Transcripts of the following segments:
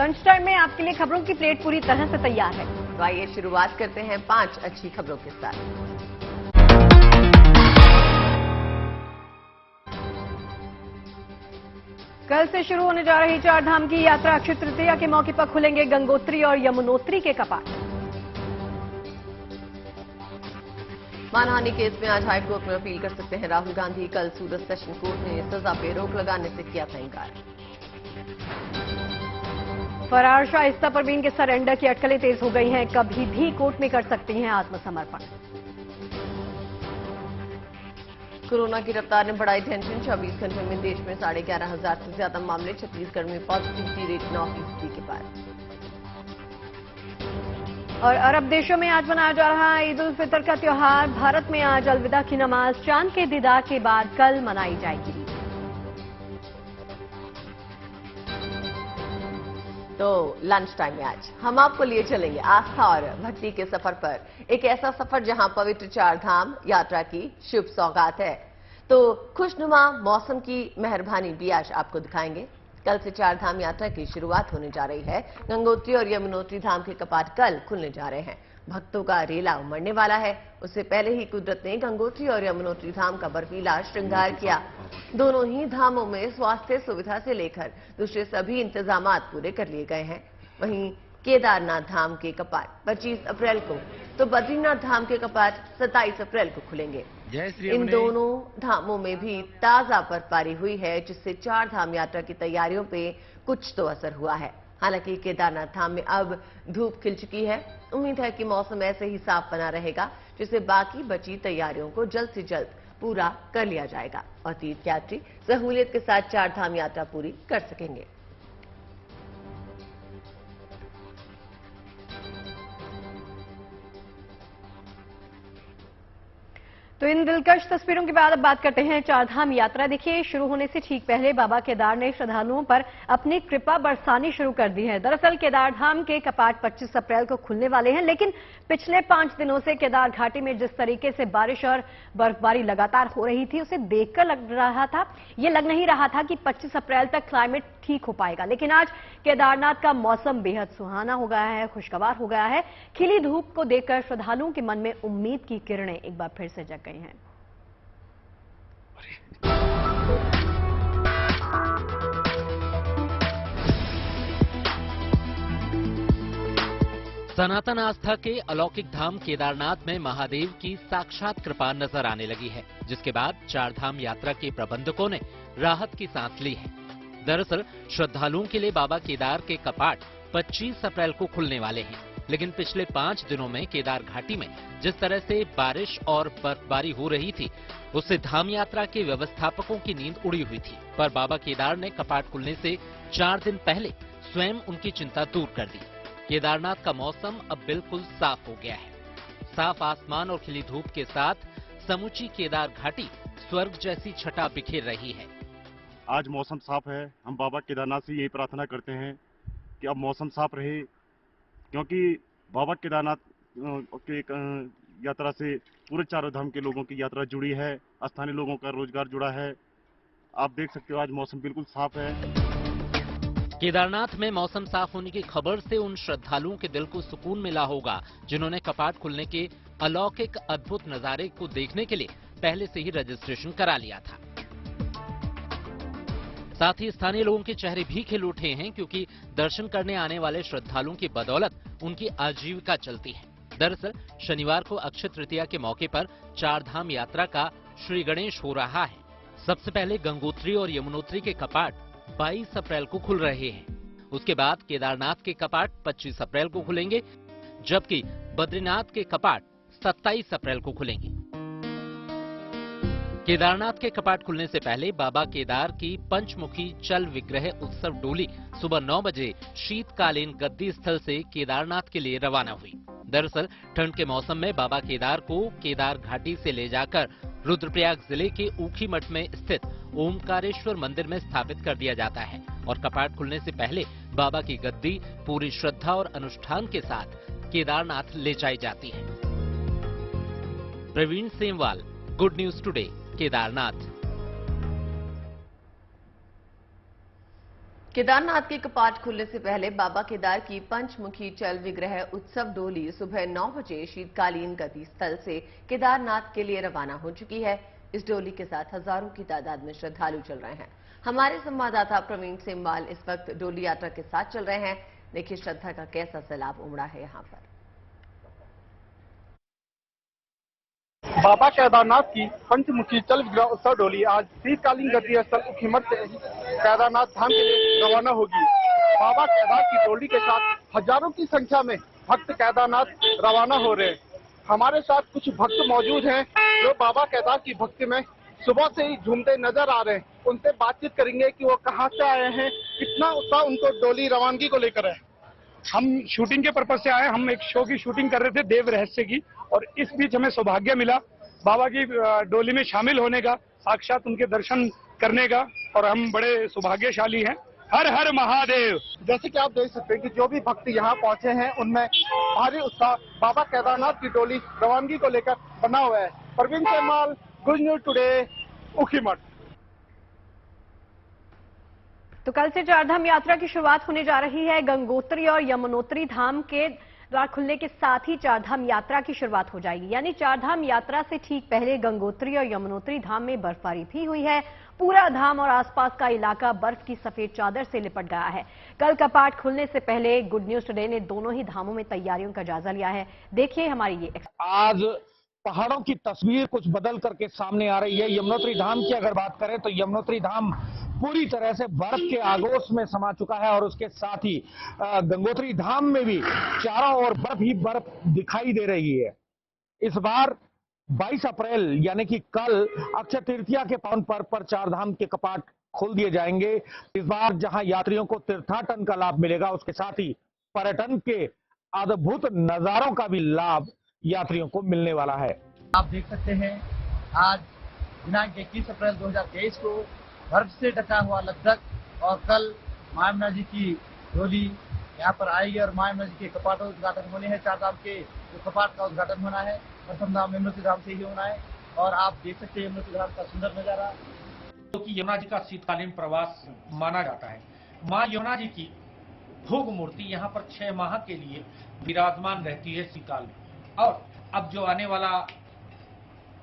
Lunch time में आपके लिए खबरों की प्लेट पूरी तरह से तैयार है। तो आइए शुरुआत करते हैं 5 अच्छी खबरों के साथ। कल से शुरू होने जा रही चार धाम की यात्रा। अक्षय तृतीया के मौके पर खुलेंगे गंगोत्री और यमुनोत्री के कपाट। मानहानि केस में आज हाईकोर्ट में अपील कर सकते हैं राहुल गांधी। कल सूरत सेशन कोर्ट ने सजा पे रोक लगाने से किया था इंकार। फरार शाइस्ता परवीन के सरेंडर की अटकलें तेज हो गई हैं। कभी भी कोर्ट में कर सकती हैं आत्मसमर्पण। कोरोना की रफ्तार ने बढ़ाई टेंशन। 24 घंटे में देश में 11,500 से ज्यादा मामले। छत्तीसगढ़ में पॉजिटिविटी रेट 9% के पार। और अरब देशों में आज मनाया जा रहा है ईद उल फितर का त्योहार। भारत में आज अलविदा की नमाज चांद के दीदार के बाद कल मनाई जाएगी। तो लंच टाइम में आज हम आपको लिए चलेंगे आस्था और भक्ति के सफर पर। एक ऐसा सफर जहां पवित्र चार धाम यात्रा की शुभ सौगात है। तो खुशनुमा मौसम की मेहरबानी भी आज आपको दिखाएंगे। कल से चार धाम यात्रा की शुरुआत होने जा रही है। गंगोत्री और यमुनोत्री धाम के कपाट कल खुलने जा रहे हैं। भक्तों का रेला उमड़ने वाला है। उससे पहले ही कुदरत ने गंगोत्री और यमुनोत्री धाम का बर्फीला श्रृंगार किया। दोनों ही धामों में स्वास्थ्य सुविधा से लेकर दूसरे सभी इंतजामात पूरे कर लिए गए हैं। वहीं केदारनाथ धाम के कपाट 25 अप्रैल को, तो बद्रीनाथ धाम के कपाट 27 अप्रैल को खुलेंगे। इन दोनों धामों में भी ताजा बर्फबारी हुई है, जिससे चार धाम यात्रा की तैयारियों पे कुछ तो असर हुआ है। हालांकि केदारनाथ धाम में अब धूप खिल चुकी है। उम्मीद है कि मौसम ऐसे ही साफ बना रहेगा, जिससे बाकी बची तैयारियों को जल्द से जल्द पूरा कर लिया जाएगा और तीर्थयात्री सहूलियत के साथ चार धाम यात्रा पूरी कर सकेंगे। तो इन दिलकश तस्वीरों के बाद अब बात करते हैं चारधाम यात्रा। देखिए, शुरू होने से ठीक पहले बाबा केदार ने श्रद्धालुओं पर अपनी कृपा बरसानी शुरू कर दी है। दरअसल केदारधाम के कपाट 25 अप्रैल को खुलने वाले हैं, लेकिन पिछले 5 दिनों से केदार घाटी में जिस तरीके से बारिश और बर्फबारी लगातार हो रही थी, उसे देखकर लग नहीं रहा था कि 25 अप्रैल तक क्लाइमेट ठीक हो पाएगा। लेकिन आज केदारनाथ का मौसम बेहद सुहाना हो गया है, खुशगवार हो गया है। खिली धूप को देखकर श्रद्धालुओं के मन में उम्मीद की किरणें एक बार फिर से जग गई हैं। सनातन आस्था के अलौकिक धाम केदारनाथ में महादेव की साक्षात कृपा नजर आने लगी है, जिसके बाद चार धाम यात्रा के प्रबंधकों ने राहत की सांस ली है। दरअसल श्रद्धालुओं के लिए बाबा केदार के कपाट 25 अप्रैल को खुलने वाले हैं, लेकिन पिछले 5 दिनों में केदार घाटी में जिस तरह से बारिश और बर्फबारी हो रही थी, उससे धाम यात्रा के व्यवस्थापकों की नींद उड़ी हुई थी। पर बाबा केदार ने कपाट खुलने से 4 दिन पहले स्वयं उनकी चिंता दूर कर दी। केदारनाथ का मौसम अब बिल्कुल साफ हो गया है। साफ आसमान और खिली धूप के साथ समूची केदार घाटी स्वर्ग जैसी छटा बिखेर रही है। आज मौसम साफ है। हम बाबा केदारनाथ से यही प्रार्थना करते हैं कि अब मौसम साफ रहे, क्योंकि बाबा केदारनाथ के यात्रा से पूरे चारों धाम के लोगों की यात्रा जुड़ी है, स्थानीय लोगों का रोजगार जुड़ा है। आप देख सकते हो आज मौसम बिल्कुल साफ है। केदारनाथ में मौसम साफ होने की खबर से उन श्रद्धालुओं के दिल को सुकून मिला होगा, जिन्होंने कपाट खुलने के अलौकिक अद्भुत नजारे को देखने के लिए पहले से ही रजिस्ट्रेशन करा लिया था। साथ ही स्थानीय लोगों के चेहरे भी खिल उठे हैं, क्योंकि दर्शन करने आने वाले श्रद्धालुओं की बदौलत उनकी आजीविका चलती है। दरअसल शनिवार को अक्षय तृतीया के मौके पर चार धाम यात्रा का श्री गणेश हो रहा है। सबसे पहले गंगोत्री और यमुनोत्री के कपाट 22 अप्रैल को खुल रहे हैं। उसके बाद केदारनाथ के कपाट 25 अप्रैल को खुलेंगे, जबकि बद्रीनाथ के कपाट 27 अप्रैल को खुलेंगे। केदारनाथ के कपाट खुलने से पहले बाबा केदार की पंचमुखी चल विग्रह उत्सव डोली सुबह 9 बजे शीतकालीन गद्दी स्थल से केदारनाथ के लिए रवाना हुई। दरअसल ठंड के मौसम में बाबा केदार को केदार घाटी से ले जाकर रुद्रप्रयाग जिले के ऊखी मठ में स्थित ओमकारेश्वर मंदिर में स्थापित कर दिया जाता है और कपाट खुलने से पहले बाबा की गद्दी पूरी श्रद्धा और अनुष्ठान के साथ केदारनाथ ले जाई जाती है। Praveen Semwal, good news today, Kedarnath. Kedarnath के कपाट खुलने से पहले बाबा केदार की पंचमुखी चल विग्रह उत्सव डोली सुबह 9 बजे शीतकालीन गति स्थल से केदारनाथ के लिए रवाना हो चुकी है। इस डोली के साथ हजारों की तादाद में श्रद्धालु चल रहे हैं। हमारे संवाददाता प्रवीण सेमवाल इस वक्त डोली यात्रा के साथ चल रहे हैं। देखिए श्रद्धा का कैसा सैलाब उमड़ा है यहाँ पर। बाबा केदारनाथ की पंचमुखी चल विग्रह उत्सव डोली आज शीतकालीन गति स्थल उखीमठ से केदारनाथ धाम के लिए रवाना होगी। बाबा केदार की डोली के साथ हजारों की संख्या में भक्त केदारनाथ रवाना हो रहे हैं। हमारे साथ कुछ भक्त मौजूद हैं जो बाबा केदार की भक्ति में सुबह से ही झूमते नजर आ रहे हैं। उनसे बातचीत करेंगे कि वो कहाँ से आए हैं, कितना उत्साह उनको डोली रवानगी को लेकर है। हम शूटिंग के पर्पज से आए। हम एक शो की शूटिंग कर रहे थे, देव रहस्य की, और इस बीच हमें सौभाग्य मिला बाबा की डोली में शामिल होने का, साक्षात उनके दर्शन करने का, और हम बड़े सौभाग्यशाली हैं। हर हर महादेव। जैसे कि आप देख सकते हैं कि जो भी भक्त यहाँ पहुंचे हैं उनमें भारी उत्साह बाबा केदारनाथ की डोली रवानगी को लेकर बना हुआ है। Praveen Semwal, good news today, Ukhimath. तो कल से चारधाम यात्रा की शुरुआत होने जा रही है। गंगोत्री और यमुनोत्री धाम के द्वार खुलने के साथ ही चारधाम यात्रा की शुरुआत हो जाएगी। यानी चारधाम यात्रा से ठीक पहले गंगोत्री और यमुनोत्री धाम में बर्फबारी भी हुई है। पूरा धाम और आसपास का इलाका बर्फ की सफेद चादर से लिपट गया है। कल कपाट खुलने से पहले गुड न्यूज टुडे ने दोनों ही धामों में तैयारियों का जायजा लिया है। देखिए हमारी ये आज पहाड़ों की तस्वीर कुछ बदल करके सामने आ रही है। यमुनोत्री धाम की अगर बात करें तो यमुनोत्री धाम पूरी तरह से बर्फ के आगोश में समा चुका है, और उसके साथ ही गंगोत्री धाम में भी चारों ओर बर्फ ही बर्फ दिखाई दे रही है। इस बार 22 अप्रैल यानी कि कल अक्षय तृतीया के पावन पर्व पर चारधाम के कपाट खोल दिए जाएंगे। इस बार जहां यात्रियों को तीर्थाटन का लाभ मिलेगा, उसके साथ ही पर्यटन के अद्भुत नजारों का भी लाभ यात्रियों को मिलने वाला है। आप देख सकते हैं आज दिनांक 21 अप्रैल 2023 को बर्फ से ढका हुआ लद्दाख, और कल मां यमुना जी की डोली यहाँ पर आएगी और मां यमुना जी के कपाटों का उद्घाटन होने हैं। चारधाम के जो कपाट का उद्घाटन होना है प्रथम धाम यमुनोत्री धाम से ही होना है। और आप देख सकते हैं यमुनोत्री धाम का सुंदर नजारा, क्योंकि यमुना जी का शीतकालीन प्रवास माना जाता है। मां यमुना जी की भोग मूर्ति यहाँ पर 6 माह के लिए विराजमान रहती है शीतकाल में। और अब जो आने वाला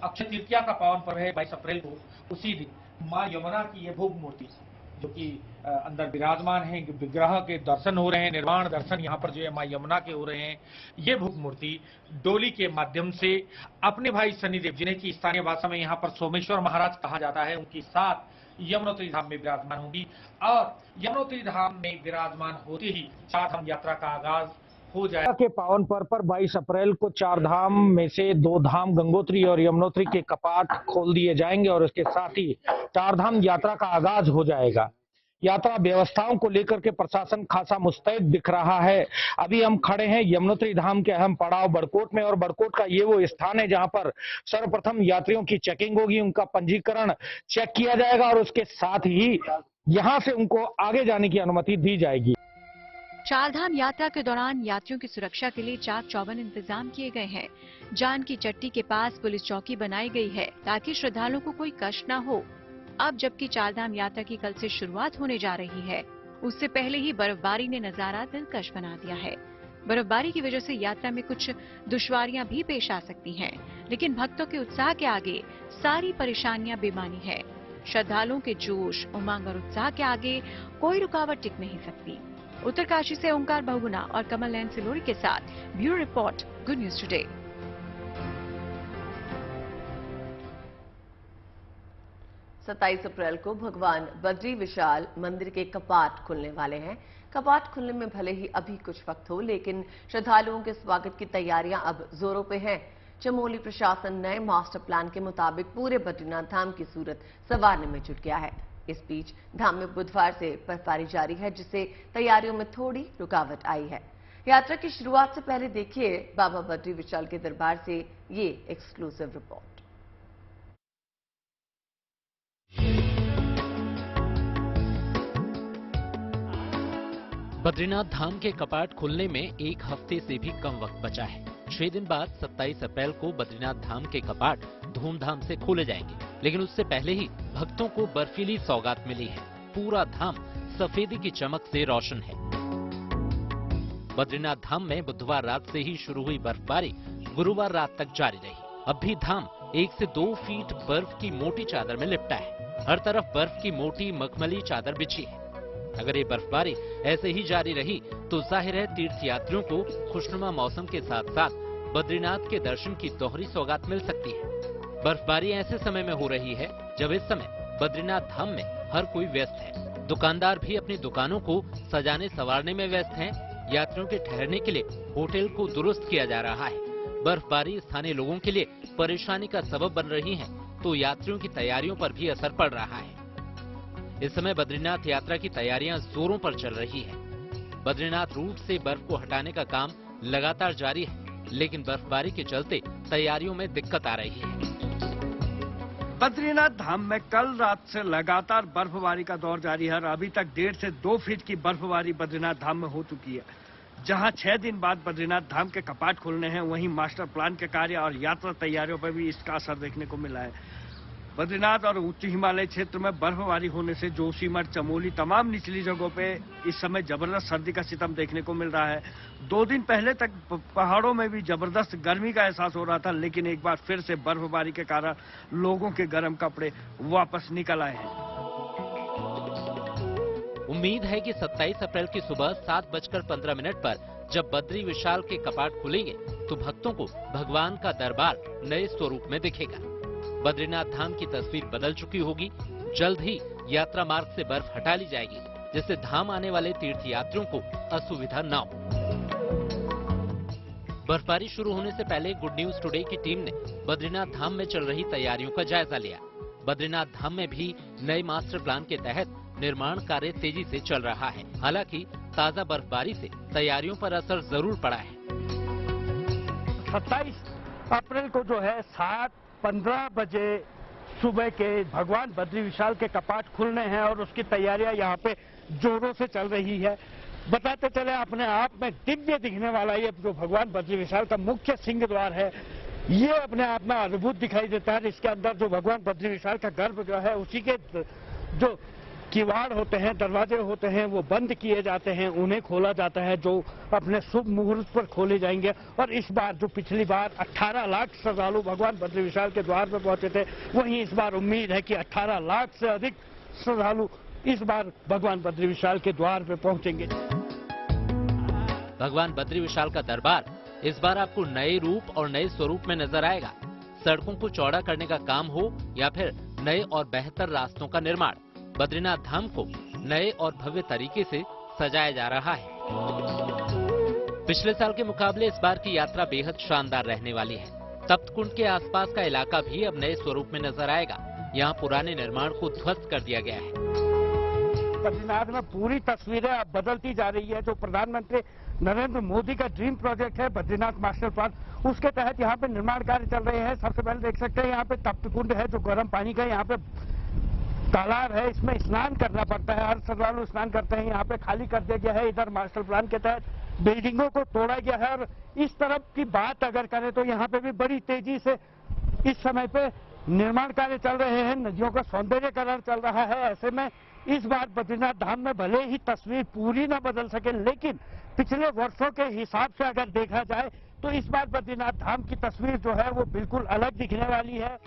अक्षय तृतीया का पावन पर्व है 22 अप्रैल को, उसी दिन मां यमुना की ये भोग मूर्ति जो कि अंदर विराजमान है, विग्रह के दर्शन हो रहे हैं, निर्वाण दर्शन यहाँ पर जो है मां यमुना के हो रहे हैं। ये भोग मूर्ति डोली के माध्यम से अपने भाई शनिदेव जिन्हें की स्थानीय भाषा में यहाँ पर सोमेश्वर महाराज कहा जाता है, उनकी साथ यमुनोत्री धाम में विराजमान होगी। और यमुनोत्री धाम में विराजमान होते ही चारधाम यात्रा का आगाज हो जाएगा। के पावन पर्व पर 22 अप्रैल को चारधाम में से 2 धाम गंगोत्री और यमुनोत्री के कपाट खोल दिए जाएंगे, और इसके साथ ही चारधाम यात्रा का आगाज हो जाएगा। यात्रा व्यवस्थाओं को लेकर के प्रशासन खासा मुस्तैद दिख रहा है। अभी हम खड़े हैं यमुनोत्री धाम के अहम पड़ाव बड़कोट में, और बड़कोट का ये वो स्थान है जहां पर सर्वप्रथम यात्रियों की चेकिंग होगी, उनका पंजीकरण चेक किया जाएगा, और उसके साथ ही यहां से उनको आगे जाने की अनुमति दी जाएगी। चारधाम यात्रा के दौरान यात्रियों की सुरक्षा के लिए चाक चौबंद इंतजाम किए गए हैं। जान की चट्टी के पास पुलिस चौकी बनाई गई है ताकि श्रद्धालुओं को कोई कष्ट न हो। अब जबकि चारधाम यात्रा की कल से शुरुआत होने जा रही है, उससे पहले ही बर्फबारी ने नजारा दिलकश बना दिया है। बर्फबारी की वजह से यात्रा में कुछ दुश्वारियां भी पेश आ सकती हैं, लेकिन भक्तों के उत्साह के आगे सारी परेशानियां बेमानी है। श्रद्धालुओं के जोश, उमंग और उत्साह के आगे कोई रुकावट टिक नहीं सकती। उत्तरकाशी से ओंकार बहुगुना और कमल नयन सिलोरी के साथ bureau report, good news today. 27 अप्रैल को भगवान बद्री विशाल मंदिर के कपाट खुलने वाले हैं। कपाट खुलने में भले ही अभी कुछ वक्त हो, लेकिन श्रद्धालुओं के स्वागत की तैयारियां अब जोरों पे हैं। चमोली प्रशासन नए मास्टर प्लान के मुताबिक पूरे बद्रीनाथ धाम की सूरत संवारने में जुट गया है। इस बीच धाम में बुधवार से बर्फबारी जारी है, जिससे तैयारियों में थोड़ी रुकावट आई है। यात्रा की शुरुआत से पहले देखिए बाबा बद्री विशाल के दरबार से ये एक्सक्लूसिव रिपोर्ट। बद्रीनाथ धाम के कपाट खुलने में 1 हफ्ते से भी कम वक्त बचा है। 6 दिन बाद 27 अप्रैल को बद्रीनाथ धाम के कपाट धूमधाम से खोले जाएंगे, लेकिन उससे पहले ही भक्तों को बर्फीली सौगात मिली है। पूरा धाम सफेदी की चमक से रोशन है। बद्रीनाथ धाम में बुधवार रात से ही शुरू हुई बर्फबारी गुरुवार रात तक जारी रही। अब भी धाम 1 से 2 फीट बर्फ की मोटी चादर में लिपटा है। हर तरफ बर्फ की मोटी मखमली चादर बिछी है। अगर ये बर्फबारी ऐसे ही जारी रही तो जाहिर है तीर्थयात्रियों को खुशनुमा मौसम के साथ साथ बद्रीनाथ के दर्शन की दोहरी सौगात मिल सकती है। बर्फबारी ऐसे समय में हो रही है जब इस समय बद्रीनाथ धाम में हर कोई व्यस्त है। दुकानदार भी अपनी दुकानों को सजाने संवारने में व्यस्त हैं। यात्रियों के ठहरने के लिए होटल को दुरुस्त किया जा रहा है। बर्फबारी स्थानीय लोगों के लिए परेशानी का सबब बन रही है तो यात्रियों की तैयारियों पर भी असर पड़ रहा है। इस समय बद्रीनाथ यात्रा की तैयारियां जोरों पर चल रही है। बद्रीनाथ रूट से बर्फ को हटाने का काम लगातार जारी है, लेकिन बर्फबारी के चलते तैयारियों में दिक्कत आ रही है। बद्रीनाथ धाम में कल रात से लगातार बर्फबारी का दौर जारी है और अभी तक 1.5 से 2 फीट की बर्फबारी बद्रीनाथ धाम में हो चुकी है। जहां 6 दिन बाद बद्रीनाथ धाम के कपाट खुलने हैं, वहीं मास्टर प्लान के कार्य और यात्रा तैयारियों पर भी इसका असर देखने को मिला है। बद्रीनाथ और उच्च हिमालय क्षेत्र में बर्फबारी होने से जोशीमठ, चमोली तमाम निचली जगहों पे इस समय जबरदस्त सर्दी का सितम देखने को मिल रहा है। 2 दिन पहले तक पहाड़ों में भी जबरदस्त गर्मी का एहसास हो रहा था, लेकिन एक बार फिर से बर्फबारी के कारण लोगों के गर्म कपड़े वापस निकल आए हैं। उम्मीद है कि 27 अप्रैल की सुबह 7:15 पर जब बद्री विशाल के कपाट खुलेंगे तो भक्तों को भगवान का दरबार नए स्वरूप में दिखेगा। बद्रीनाथ धाम की तस्वीर बदल चुकी होगी। जल्द ही यात्रा मार्ग से बर्फ हटा ली जाएगी, जिससे धाम आने वाले तीर्थयात्रियों को असुविधा न हो। बर्फबारी शुरू होने से पहले गुड न्यूज टुडे की टीम ने बद्रीनाथ धाम में चल रही तैयारियों का जायजा लिया। बद्रीनाथ धाम में भी नए मास्टर प्लान के तहत निर्माण कार्य तेजी से चल रहा है। हालांकि ताजा बर्फबारी से तैयारियों पर असर जरूर पड़ा है। 27 अप्रैल को जो है 7:15 बजे सुबह के भगवान बद्री विशाल के कपाट खुलने हैं और उसकी तैयारियां यहाँ पे जोरों से चल रही है। बताते चले अपने आप में दिव्य दिखने वाला ये जो भगवान बद्री विशाल का मुख्य सिंह द्वार है, ये अपने आप में अद्भुत दिखाई देता है। इसके अंदर जो भगवान बद्री विशाल का गर्भ जो है, उसी के जो किवाड़ होते हैं, दरवाजे होते हैं, वो बंद किए जाते हैं, उन्हें खोला जाता है, जो अपने शुभ मुहूर्त पर खोले जाएंगे। और इस बार जो पिछली बार 18 लाख श्रद्धालु भगवान बद्री विशाल के द्वार पर पहुंचे थे, वहीं इस बार उम्मीद है कि 18 लाख से अधिक श्रद्धालु इस बार भगवान बद्री विशाल के द्वार पर पहुंचेंगे। भगवान बद्री विशाल का दरबार इस बार आपको नए रूप और नए स्वरूप में नजर आएगा। सड़कों को चौड़ा करने का काम हो या फिर नए और बेहतर रास्तों का निर्माण, बद्रीनाथ धाम को नए और भव्य तरीके से सजाया जा रहा है। पिछले साल के मुकाबले इस बार की यात्रा बेहद शानदार रहने वाली है। तप्तकुंड के आसपास का इलाका भी अब नए स्वरूप में नजर आएगा। यहाँ पुराने निर्माण को ध्वस्त कर दिया गया है। बद्रीनाथ में पूरी तस्वीरें अब बदलती जा रही है। जो प्रधानमंत्री नरेंद्र मोदी का ड्रीम प्रोजेक्ट है बद्रीनाथ मास्टर प्लान, उसके तहत यहाँ पे निर्माण कार्य चल रहे हैं। सबसे पहले देख सकते हैं यहाँ पे तप्तकुंड है जो गर्म पानी का, यहाँ पे तालाब है, इसमें स्नान करना पड़ता है, हर श्रद्धालु स्नान करते हैं। यहाँ पे खाली कर दिया गया है। इधर मास्टर प्लान के तहत बिल्डिंगों को तोड़ा गया है। और इस तरफ की बात अगर करें तो यहाँ पे भी बड़ी तेजी से इस समय पे निर्माण कार्य चल रहे हैं। नदियों का सौंदर्यीकरण चल रहा है। ऐसे में इस बार बद्रीनाथ धाम में भले ही तस्वीर पूरी न बदल सके, लेकिन पिछले वर्षों के हिसाब से अगर देखा जाए तो इस बार बद्रीनाथ धाम की तस्वीर जो है वो बिल्कुल अलग दिखने वाली है।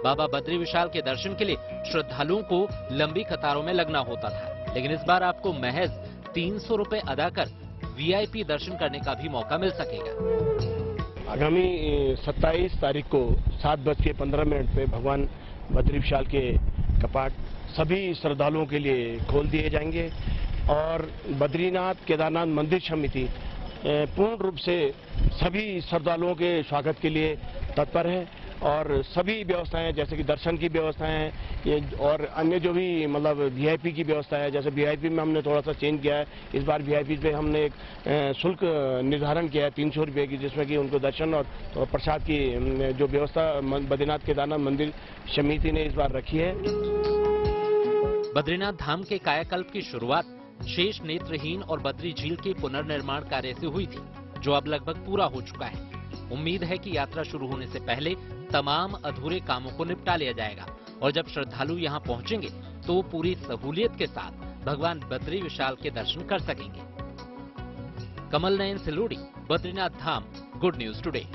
बाबा बद्री विशाल के दर्शन के लिए श्रद्धालुओं को लंबी कतारों में लगना होता था, लेकिन इस बार आपको महज 300 रुपए अदा कर वीआईपी दर्शन करने का भी मौका मिल सकेगा। आगामी 27 तारीख को 7:15 पे भगवान बद्री विशाल के कपाट सभी श्रद्धालुओं के लिए खोल दिए जाएंगे और बद्रीनाथ केदारनाथ मंदिर समिति पूर्ण रूप से सभी श्रद्धालुओं के स्वागत के लिए तत्पर है और सभी व्यवस्थाएं जैसे कि दर्शन की व्यवस्थाएं और अन्य जो भी मतलब वीआईपी की व्यवस्था है, जैसे वीआईपी में हमने थोड़ा सा चेंज किया है। इस बार वीआईपी पे हमने एक शुल्क निर्धारण किया है 300 रुपये की, जिसमें कि उनको दर्शन और प्रसाद की जो व्यवस्था बद्रीनाथ केदारनाथ मंदिर समिति ने इस बार रखी है। बद्रीनाथ धाम के कायाकल्प की शुरुआत शेष नेत्रहीन और बद्री झील के पुनर्निर्माण कार्य से हुई थी, जो अब लगभग पूरा हो चुका है। उम्मीद है कि यात्रा शुरू होने से पहले तमाम अधूरे कामों को निपटा लिया जाएगा और जब श्रद्धालु यहां पहुंचेंगे तो पूरी सहूलियत के साथ भगवान बद्री विशाल के दर्शन कर सकेंगे। कमल नयन सिलोड़ी, बद्रीनाथ धाम, गुड न्यूज टुडे।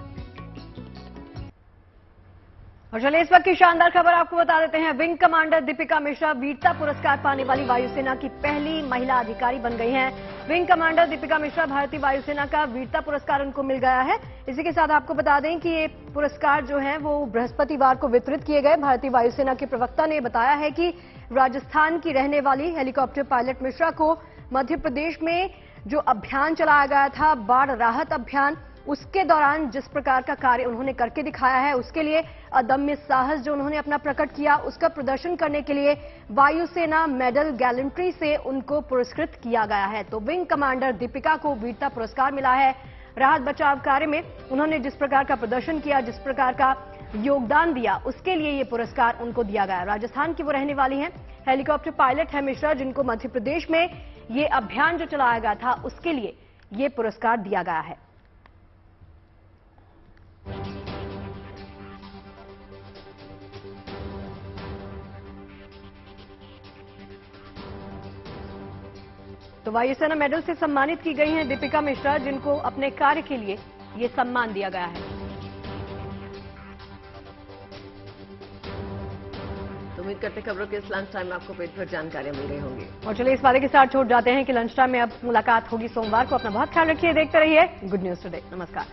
और चलिए इस वक्त की शानदार खबर आपको बता देते हैं। विंग कमांडर दीपिका मिश्रा वीरता पुरस्कार पाने वाली वायुसेना की पहली महिला अधिकारी बन गई हैं। विंग कमांडर दीपिका मिश्रा भारतीय वायुसेना का वीरता पुरस्कार उनको मिल गया है। इसी के साथ आपको बता दें कि ये पुरस्कार जो है वो बृहस्पतिवार को वितरित किए गए। भारतीय वायुसेना के प्रवक्ता ने बताया है कि राजस्थान की रहने वाली हेलीकॉप्टर पायलट मिश्रा को मध्य प्रदेश में जो अभियान चलाया गया था, बाढ़ राहत अभियान, उसके दौरान जिस प्रकार का कार्य उन्होंने करके दिखाया है, उसके लिए अदम्य साहस जो उन्होंने अपना प्रकट किया, उसका प्रदर्शन करने के लिए वायुसेना मेडल गैलेंट्री से उनको पुरस्कृत किया गया है। तो विंग कमांडर दीपिका को वीरता पुरस्कार मिला है। राहत बचाव कार्य में उन्होंने जिस प्रकार का प्रदर्शन किया, जिस प्रकार का योगदान दिया, उसके लिए ये पुरस्कार उनको दिया गया। राजस्थान की वो रहने वाली हैं, हेलीकॉप्टर पायलट है मिश्रा, जिनको मध्य प्रदेश में ये अभियान जो चलाया गया था उसके लिए ये पुरस्कार दिया गया है। तो वायुसेना मेडल से सम्मानित की गई हैं दीपिका मिश्रा, जिनको अपने कार्य के लिए ये सम्मान दिया गया है। तो उम्मीद करते खबरों के इस लंच टाइम में आपको पेट भर जानकारियां मिल रही होंगी। और चलिए इस वाले के साथ छोड़ जाते हैं कि लंच टाइम में अब मुलाकात होगी सोमवार को। अपना बहुत ख्याल रखिए, देखते रहिए गुड न्यूज टुडे। नमस्कार।